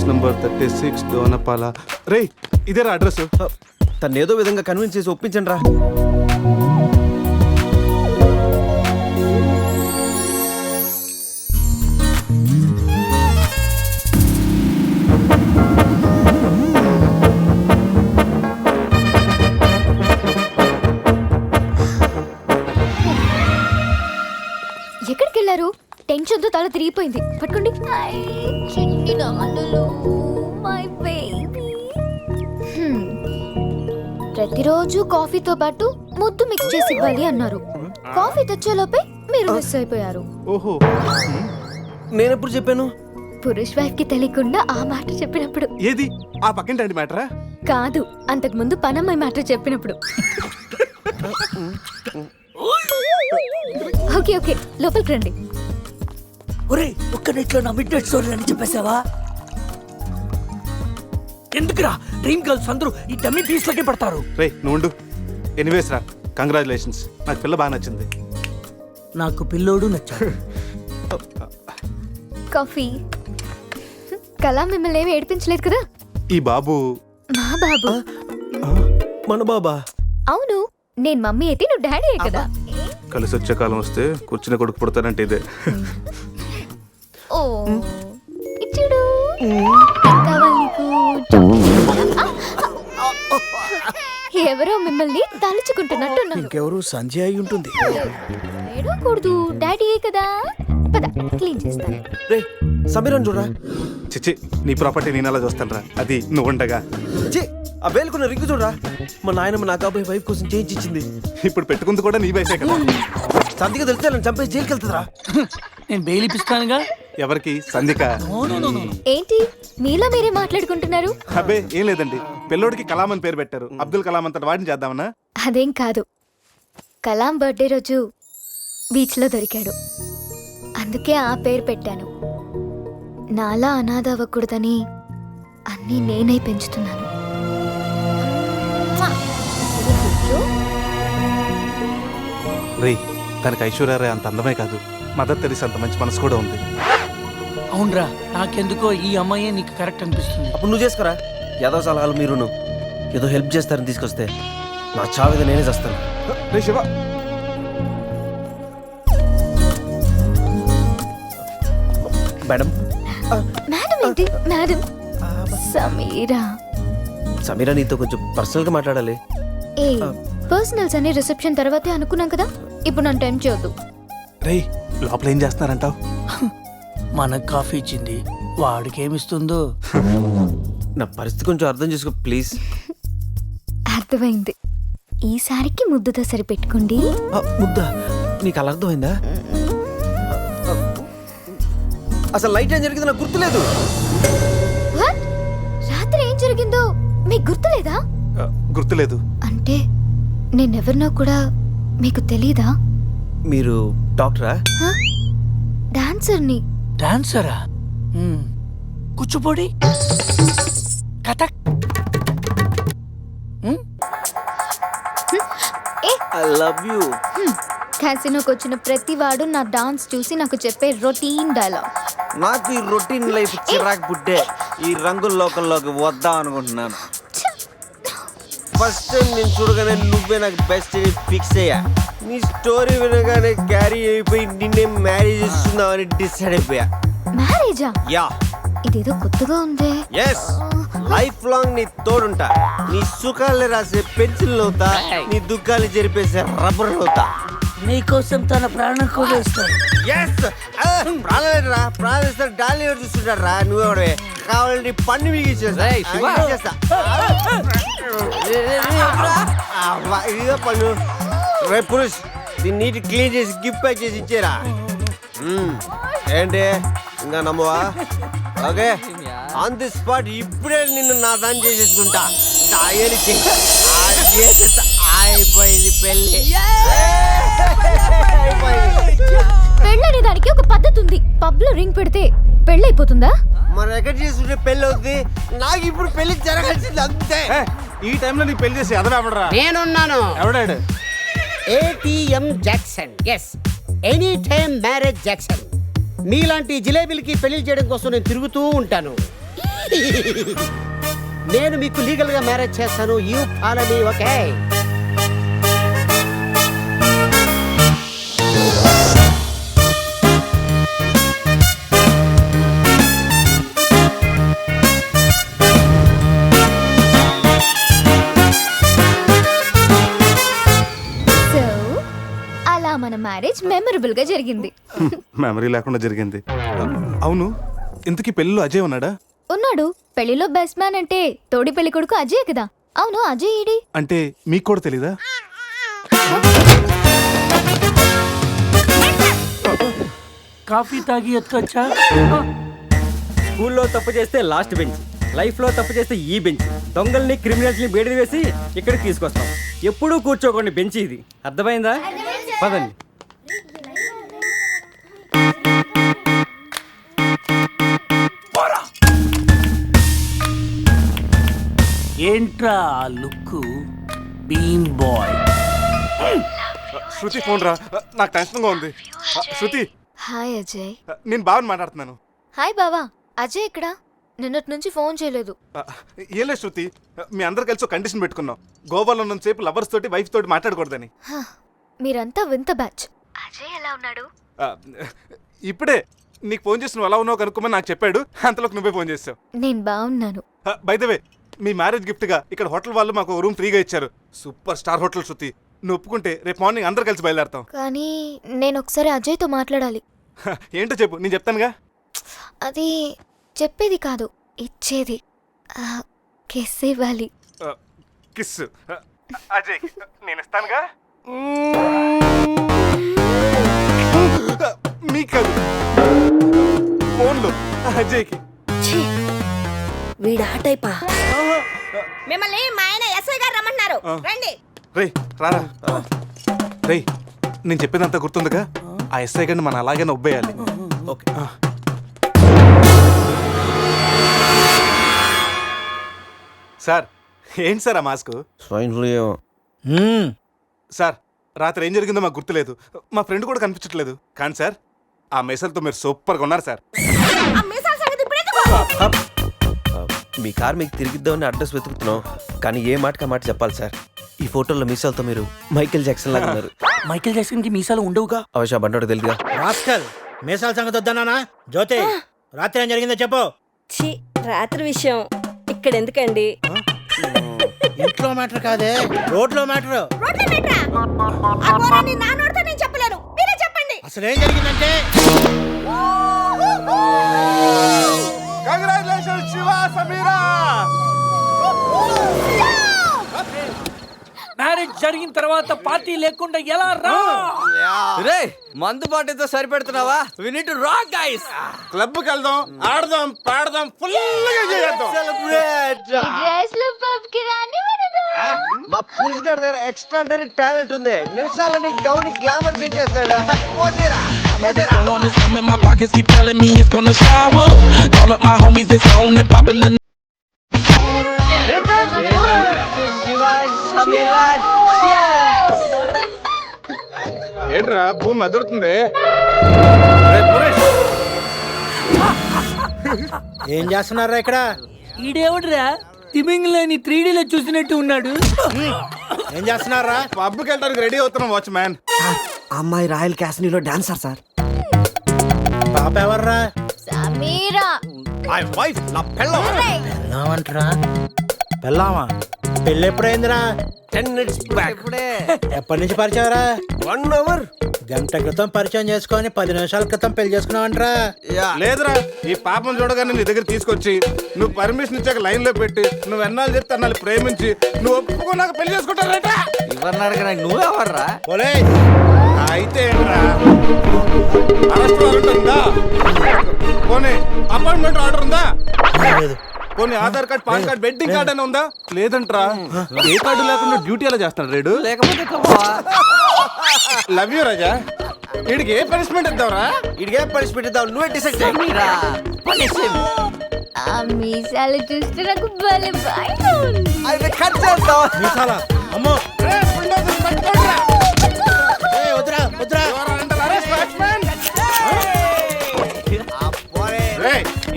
Number 36 Dona Paula. రే ఇదేరా address. తను ఏదో విధంగా కన్విన్స్ చేసి ఒప్పించండి రా. ఎక్కడికి వెళ్ళారు? టెన్షన్ తో తల తిరిగిపోయింది. పట్టుకోండి. ప్రతిరోజు కాఫీతో పాటు ముద్దు మిక్స్ చేసి ఇవ్వాలి అన్నారు. కాఫీ తెచ్చేలోపే మీరు మిస్ అయిపోయారు. ఓహో, నేనెప్పుడు చెప్పాను? పురుష్ వైఫ్ కి తెలియకుండా ఆ మాట చెప్పినప్పుడు. ఏది ఆ పక్కింటి మ్యాటరా? కాదు, అంతకు ముందు పనమ్మాయి మాట చెప్పినప్పుడు. ఓకే ఓకే, లోపలికి రండి. ఒరే ఒక్క నెట్లో నా మిడ్ నైట్ స్టోరీ అని చెప్పేసావా? ఎందుకురా డ్రీమ్ గర్ల్స్ అందరూ ఈ డమ్మీ పీస్లకే పడతారు? రే నువ్వు ఎనీవేస్ రా, కంగ్రాచులేషన్స్. నాకు పిల్ల బాగా నచ్చింది. నాకు పిల్లోడు నచ్చాడు. కాఫీ. కళా మిమ్మల్ని ఏమి ఏడిపించలేదు కదా? ఈ బాబు మా బాబు. మన బాబా? అవును, నేను మమ్మీ అయితే నువ్వు డాడీ కదా. కలిసి వచ్చే కాలం వస్తే కూర్చుని కొడుకు పుడతానంటే ఇదే. ఓ ఇచ్చుడు. కావాలి నీకు. ఎవరో మిమ్మల్ని తలుచుకుంటున్నట్టున్నారు. ఇంకెవరు సంజయ్ అయి ఉంటుంది. ఏడవకూడదు, డాడీ కదా. పద క్లీన్ చేస్తాను. రే సమీరన్ చూడరా. చిచ్చి, నీ ప్రాపర్టీ నేను అలా చూస్తాను రా, అది నువ్వు ఉండగా. చి, ఆ వేలుకున్న రింగు చూడరా. మా నాయనమ్మ నా కాబోయే వైఫ్ కోసం చేయించి ఇచ్చింది. ఇప్పుడు పెట్టుకుంది కూడా నీ వైఫే కదా. సంధిగా తెలిస్తే నన్ను చంపేసి జైలుకి వెళ్తుందిరా. నేను బెయిల్ ఇప్పిస్తానుగా. ఎవరికి? సంధిక. ఏంటి మీలో మీరే మాట్లాడుకుంటున్నారు? అబ్బే ఏం లేదండి, పిల్లోడికి కలాం అని పేరు పెట్టారు. అబ్దుల్ కలాం అంతటి వాడిని చేద్దామన్నా. అదేం కాదు, కలాం బర్త్డే రోజు బీచ్లో దొరికాడు, అందుకే ఆ పేరు పెట్టాను. నాలా అనాథ అవ్వకూడదని అన్నీ నేనే పెంచుతున్నాను. రే, తనకి ఐశ్వర్యరాయ్ అంత అందమే కాదు, మదర్ తెరీసా అంత మంచి మనసు కూడా ఉంది. అవునరా, నాకెందుకో ఈ అమ్మాయి నీకు కరెక్ట్ అనిపిస్తుంది. అప్పుడు నువ్వు చేసుకోరా. ఏదో సలహాలు మీరును ఏదో హెల్ప్ చేస్తారని తీసుకొస్తే నా చావిద నేనే చేస్తాను. రే శివ, మేడం. మేడం ఏంటి మేడం? సమీరా. సమీరా నీతో కొంచెం పర్సనల్ గా మాట్లాడాలి. ఏ పర్సనల్స్ అనే రిసెప్షన్ తర్వాతే అనుకున్నాం కదా, ఇప్పుడు నన్ను టైం చేయొద్దు. రే లోపల ఏం చేస్తున్నారంటావు? మనకు కాఫీ ఇచ్చింది, వాడికి ఏమిస్తుందో. నా పరిస్థితి కొంచెం అర్థం చేసుకో ప్లీజ్. అర్థమైంది, ఈసారికి ముద్దుతో సరిపెట్టుకోండి. ముద్దా? నీకు అలా అర్థమైందా? అసలు లైట్ ఏం జరిగింది నాకు గుర్తులేదు. What? రాత్రి ఏం జరిగిందో మీకు గుర్తులేదా? గుర్తులేదు. అంటే నేనెవరినో కూడా మీకు తెలీదా? మీరు డాక్టరా? డాన్సర్ని. డాన్సరా? Kuchipudi, Kathak. I love you. క్యాసినోకి వచ్చిన ప్రతి వాడు నా డాన్స్ చూసి నాకు చెప్పే రొటీన్ డైలాగ్. నాకు ఈ రొటీన్ లైఫ్ చిరాకు పుట్టే ఈ రంగుల లోకల్లోకి వద్దాం అనుకుంటున్నాను. ఫస్ట్ టైం నేను చూడగానే నువ్వే నాకు బెస్ట్ ఫిక్స్ అయ్యా. నీ స్టోరీ వినగానే క్యారీ అయిపోయి నిన్నే మ్యారేజ్ చేస్తున్నామని డిసైడ్ అయిపోయా. మ్యారేజా? యా. ఇదేదో కొత్తగా ఉందే. ఎస్, లైఫ్ లాంగ్ నీ తోడుంటా. నీ సుఖాలు రాసే పెన్సిల్ అవుతా, నీ దుఃఖాలు జరిపేసే రబ్బర్ అవుతా. నీకోసం తన ప్రాణం కూడా ఇస్తాడు. ఎస్, ప్రాణాలేరా, ప్రాణిస్తారు. డాలి ఎవరు చూస్తుంటారు రా, నువ్వెవడే కావాలంటే పన్ను మిగిచేస్తా. ఇదిగో పన్ను. రే పురుష్, దీన్ని నీట్ క్లీన్ చేసి గిఫ్ట్ ప్యాక్ చేసి ఇచ్చేరా. ఏంటి ఇంకా నమ్మవా? ఓకే, ఆన్ ది స్పాట్ ఇప్పుడే నిన్ను నా దాన్ని చేసేసుకుంటా. అయిపోయింది పెళ్ళి. పెళ్ళనే దానికి ఒక పద్ధతి ఉంది. పబ్ లో రింగ్ పెడితే పెళ్ళైపోతుందా? మనం ఎక్కడ చేసుకుంటే పెళ్ళి అవుతుంది. నాకు ఇప్పుడు పెళ్లి జరగాల్సింది అంతే. ఈ టైంలో నీకు పెళ్లి చేసి ఎదరాబడరా. నేనున్నాను. ఎవడాడు? ATM Jackson. Yes, any time marriage Jackson. మీలాంటి జిలేబీలకి పెళ్లి చేయడం కోసం నేను తిరుగుతూ ఉంటాను. నేను మీకు లీగల్ గా మ్యారేజ్ చేస్తాను. You follow me, okay? So అలా మన మ్యారేజ్ మెమరబుల్ గా జరిగింది. మెమరీ లేకుండా జరిగింది. అవును, ఇంతకీ పెళ్ళిలో అజయ్ ఉన్నాడా? ఉన్నాడు. పెళ్లిలో బెస్ట్ మ్యాన్ అంటే తోడి పెళ్లి కొడుకు అజయ్ కదా. అవును, అజయ్ ఈడి. అంటే మీకు కూడా తెలీదా? కాఫీ తాగి ఎత్తొచ్చా? స్కూల్లో తప్పు చేస్తే లాస్ట్ బెంచ్, లైఫ్లో తప్పు చేస్తే ఈ బెంచ్. దొంగల్ని క్రిమినల్స్ని బయటకు వేసి ఇక్కడికి తీసుకొస్తాం. ఎప్పుడూ కూర్చోకండి బెంచ్ ఇది. అర్థమైందా? పదండి. ఏంట్రా లుక్? బీన్ బాయ్. శృతి ఫోన్ రా, నాకు టెన్షన్గా ఉంది. శృతి, హాయ్ అజయ్. నేను బావని మాట్లాడుతున్నాను. హాయ్ బావా. అజయ్ ఇక్కడ? నిన్నటి నుంచి ఫోన్ చేయలేదు. ఏం లేదు శృతి, మీ అందరు కలిసి ఒక కండిషన్ పెట్టుకున్నాం. గోవాలో ఉన్నంతసేపు లవర్స్ తోటి వైఫ్ తోటి మాట్లాడకూడదని. హ, మీరంతా వింత బ్యాచ్. అజయ్ ఎలా ఉన్నాడు? ఇప్పుడే నీకు ఫోన్ చేసి నువ్వు ఎలా ఉన్నావు కనుక్కోమని నాకు చెప్పాడు. అంతలోకి నువ్వే ఫోన్ చేసావు. నేను బాగున్నాను. By the way, me marriage gift గా ఇక్కడ హోటల్ వాళ్ళు మాకు రూమ్ ఫ్రీగా ఇచ్చారు. సూపర్ స్టార్ హోటల్ శృతి. నువ్వు ఒప్పుకుంటే రేపు మార్నింగ్ అందరు కలిసి బయలుదేరతాం. కానీ నేను ఒకసారి అజయ్తో మాట్లాడాలి. ఏంటో చెప్పు, నేను చెప్తానుగా. అది చెప్పేది కాదు, ఇచ్చేది. కిస్ ఇవ్వాలి. కిస్ అజయ్ నేను ఇస్తానుగా. మీకు కాదు, ఫోన్లో అజయ్కి. వీడా టైపా? మిమ్మల్ని మా ఆయన ఎస్ఐ గారు రమ్మన్నారు, రండి. రేయ్ రారా. రేయ్, నేను చెప్పేదంతా గుర్తుందిగా? ఆ ఎస్ఐ గండి మనం అలాగే నొబ్బేయాలి. ఓకే. సార్, ఏంటి సార్ ఆ మాస్క్? స్వైన్ ఫ్లూ ఏమో. సార్, రాత్రి ఏం జరిగిందో మాకు గుర్తులేదు. మా ఫ్రెండ్ కూడా కనిపించట్లేదు. కానీ సార్, ఆ మెసల్తో మీరు సూపర్గా ఉన్నారు సార్. ఆ మీసాల సంగతి ఇప్పుడు ఎందుకు? మీ కార్ మీకు తిరిగిద్దామని అడ్రస్ వెతుకుతున్నాం, కానీ ఏ మాటకి ఆ మాట చెప్పాలి సార్. ఈ ఫోటోలో మీసాలతో మీరు మైకేల్ జాక్సన్ లాగా ఉన్నారు. మైకేల్ జాక్సన్ కి మీసాలు ఉండవుగా? అవశా బండోడు తెలుగుగా. రాస్కల్, మీసాల సంగతి వద్దన్నానా? జ్యోతి, రాత్రి ఏం జరిగిందో చెప్పు. ఛీ, రాత్రి విషయం ఇక్కడ ఎందుకండి? ఇంట్లో మ్యాటర్ కాదే, రోడ్లో మ్యాటర్. రోడ్ల మీటరా? ఆ ఘోరాన్ని నా నోటితో నేను చెప్పలేను, మీరే చెప్పండి. అసలు ఏం జరిగిందంటే, కంగ్రాచులేషన్స్ శివ, సమీరా. మ్యారేజ్ జరిగిన తర్వాత పార్టీ లేకుండా ఎలా రా? రే, మందు బాటితో సరిపెడుతున్నావా? We need to rock guys. క్లబ్కి వెళ్దాం, ఆడదాం, పాడదాం, ఫుల్గా చేద్దాం. మా పులిస్ గారి దగ్గర ఎక్స్ట్రాడనరీ టాలెంట్ ఉంది. నిమిషాలని Gouni glamour పెంచేస్తాడు. in my pockets keep telling me it's gonna shower. Call up my homies, it's on and poppin'. ఏంట్రా భూమి అదురుతుంది? ఏం చేస్తున్నారా ఇక్కడ? ఈడేవడ్రా తిమింగ్లని 3Dలో చూసినట్టు ఉన్నాడు. ఏం చేస్తున్నారా? పబ్కి వెళ్ళడానికి రెడీ అవుతున్నాం వాచ్మ్యాన్. అమ్మాయి రాయల్ క్యాసినీలో డాన్సర్ సార్. పాప ఎవర్రా? సమీరా. పెళ్ళామంటరా? పెళ్ళామా? పెళ్ళి ఎప్పుడైందిరా? 10 minutes బ్యాక్. ఎప్పటి నుంచి పరిచయంరా? 1 hour. గంట క్రితం పరిచయం చేసుకొని 10 నిమిషాల క్రితం పెళ్లి చేసుకున్నావంటరా? లేదురా, ఈ పాపం చూడగానే నీ దగ్గర తీసుకొచ్చి నువ్వు పర్మిషన్ ఇచ్చాక లైన్ లో పెట్టి నువ్వు ఎన్నాళ్ళు చెప్తే అన్నాళ్ళు ప్రేమించి నువ్వు ఒప్పుకున్నాక పెళ్లి చేసుకుంటారట. ఎవరిని అడగరా? నువ్వెవర్రా? పోలే, అయితే ఏంట్రా, అరెస్ట్ వారెంట్ ఉందా? పోనీ అపాయింట్మెంట్ ఆర్డర్ ఉందా? పోనీ Aadhaar card, pan card, wedding card అని ఉందా? లేదంట్రా, ఏ కార్డు లేకుండా డ్యూటీ ఎలా చేస్తాడు రేడు? లేకపోతే లవ్ యూ రాజా. వీడికి ఏ పనిష్మెంట్ ఇద్దాంరా? ఇడిగే పనిష్మెంట్ ఇద్దాం, నువ్వే డిసైడ్ చేయి. ఆ మీసాలు చూస్తే నాకు భలే భయంగా ఉంది. అయితే కట్ చేద్దాం. మీసాలా? అమ్మో, ఏయ్, వద్దురా వద్దురా.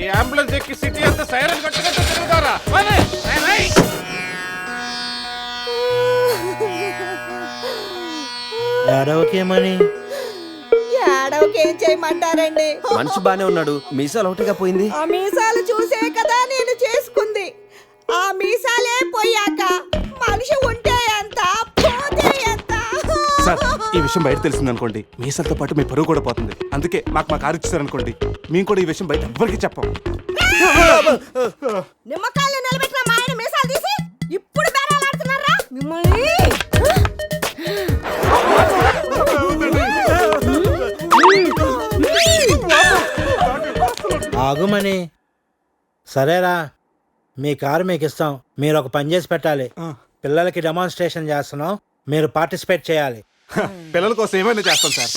ఈ అంబులెన్స్ ఎక్కి సిటీ అంతా సైరన్ కొట్టుగా ఏడవకేమని ఏడవకి ఏం చేయమంటారండి? మనిషి బానే ఉన్నాడు, మీసాలు ఒకటిగా పోయింది. ఆ మీసాలు చూసే కదా నేను చేసుకుంది. ఆ మీసాలే పోయాక మనిషి ఉంటే ఎంత, పోతే ఎంత? సార్ ఈ విషయం బయట తెలిసింది అనుకోండి, మీసాలతో పాటు మీ పరువు కూడా పోతుంది. అందుకే మాకు మా కారు ఇచ్చారనుకోండి, మేము కూడా ఈ విషయం బయట ఎవ్వరికి చెప్పం. నిమ్మకాయలు నిలబెట్టిన మా ఆయన మీసాలు తీసి ఇప్పుడు బేరాలాడుతున్నారా మిమ్మల్ని? ఆగుమని. సరేరా, మీ కారు మీకు ఇస్తాం. మీరు ఒక పని చేసి పెట్టాలి. పిల్లలకి డెమాన్స్ట్రేషన్ చేస్తున్నాం, మీరు పార్టిసిపేట్ చేయాలి. పిల్లల కోసం ఏమైనా చేస్తాం సార్.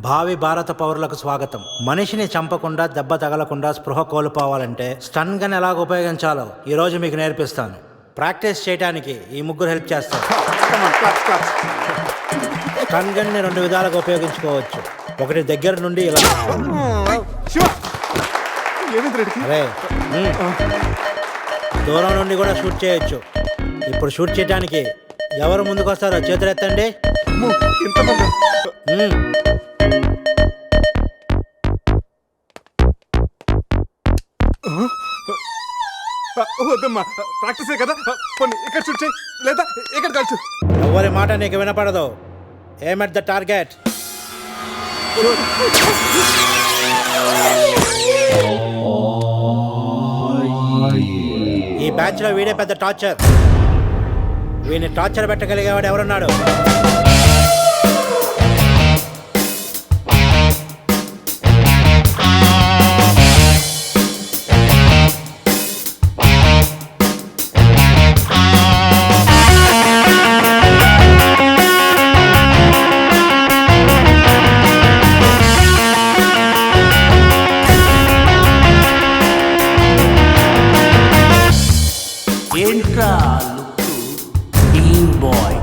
భావి భారత పౌరులకు స్వాగతం. మనిషిని చంపకుండా, దెబ్బ తగలకుండా స్పృహ కోల్పోవాలంటే స్టన్ గన్ ఎలాగ ఉపయోగించాలో ఈ రోజు మీకు నేర్పిస్తాను. ప్రాక్టీస్ చేయడానికి ఈ ముగ్గురు హెల్ప్ చేస్తారు. స్టన్ గన్ ని 2 విధాలుగా ఉపయోగించుకోవచ్చు. ఒకటి దగ్గర నుండి ఇలా, శివ, ఏమైంది రెడ్డికి? అరే దూరం నుండి కూడా షూట్ చేయొచ్చు. ఇప్పుడు షూట్ చేయడానికి ఎవరు ముందుకు వస్తారో చేతులు ఎత్తండి. అమ్మో, ఇంతమందా? వద్దమ్మా, ప్రాక్టీసే కదా. కొన్ని ఇక్కడ షూట్ చేయి, లేదా ఇక్కడ కాల్చు. ఎవరి మాట నీకు వినపడదు. ఏమ్ ఎట్ ద టార్గెట్. ఈ బ్యాచ్ లో వీడే పెద్ద టార్చర్. వీడిని టార్చర్ పెట్టగలిగేవాడు ఎవరున్నాడు? ఏంట్రా లుక్ టీమ్ బాయ్.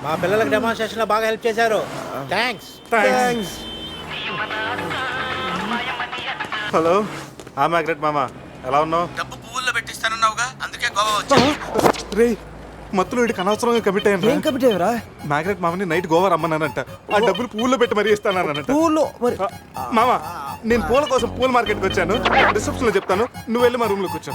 మా పిల్లలకు డెమాన్స్ట్రేషన్ లో బాగా హెల్ప్ చేశారు. థ్యాంక్స్. హలో, మ్యాగ్రెట్ మామ, ఎలా ఉన్నావు? డబ్బు పువ్వుల్లో పెట్టిస్తానన్నావుగా, అందుకే గోవా వచ్చా. రే, మత్తులో వీడికి అనవసరంగా కమిట్ అయ్యాను. మ్యాగ్రెట్ మామని నైట్ గోవా రమ్మన్నానంట. ఆ డబ్బులు పూల్లో పెట్టి మరీ ఇస్తానంట. మామ, నేను పూల కోసం పూల మార్కెట్కి వచ్చాను. రిసెప్షన్ లో చెప్తాను, నువ్వు వెళ్ళి మా రూమ్ లో కూర్చో.